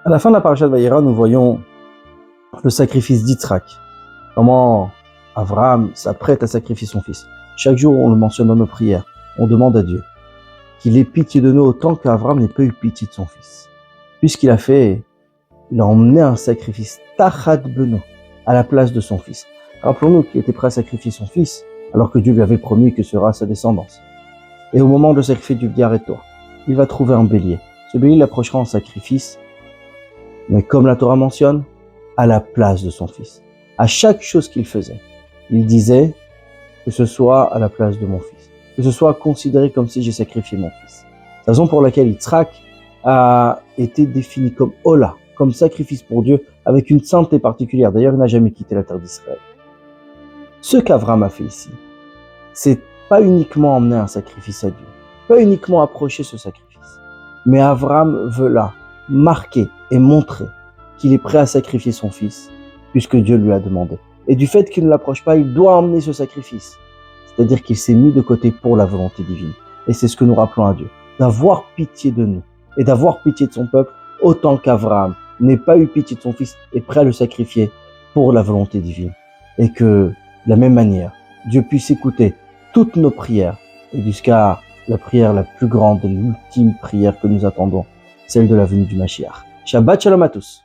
À la fin de la paracha de Vayera, nous voyons le sacrifice d'Yitzhak. Comment Abraham s'apprête à sacrifier son fils. Chaque jour, on le mentionne dans nos prières. On demande à Dieu qu'il ait pitié de nous autant qu'Abraham n'ait pas eu pitié de son fils. Puisqu'il il a emmené un sacrifice tachat beno à la place de son fils. Rappelons-nous qu'il était prêt à sacrifier son fils alors que Dieu lui avait promis que sera sa descendance. Et au moment de sacrifier du toi, il va trouver un bélier. Ce bélier l'approchera en sacrifice, mais comme la Torah mentionne, à la place de son fils. À chaque chose qu'il faisait, il disait que ce soit à la place de mon fils, que ce soit considéré comme si j'ai sacrifié mon fils. C'est la raison pour laquelle Yitzhak a été défini comme Ola, comme sacrifice pour Dieu, avec une sainteté particulière. D'ailleurs, il n'a jamais quitté la terre d'Israël. Ce qu'Avraham a fait ici, c'est pas uniquement emmener un sacrifice à Dieu, pas uniquement approcher ce sacrifice, mais Avraham veut là marquer et montrer qu'il est prêt à sacrifier son fils, puisque Dieu lui a demandé. Et du fait qu'il ne l'approche pas, il doit emmener ce sacrifice. C'est-à-dire qu'il s'est mis de côté pour la volonté divine. Et c'est ce que nous rappelons à Dieu, d'avoir pitié de nous et d'avoir pitié de son peuple, autant qu'Avraham n'ait pas eu pitié de son fils et prêt à le sacrifier pour la volonté divine. Et que, de la même manière, Dieu puisse écouter toutes nos prières, et jusqu'à la prière la plus grande et l'ultime prière que nous attendons, celle de la venue du Mashiach. Shabbat Shalom à tous.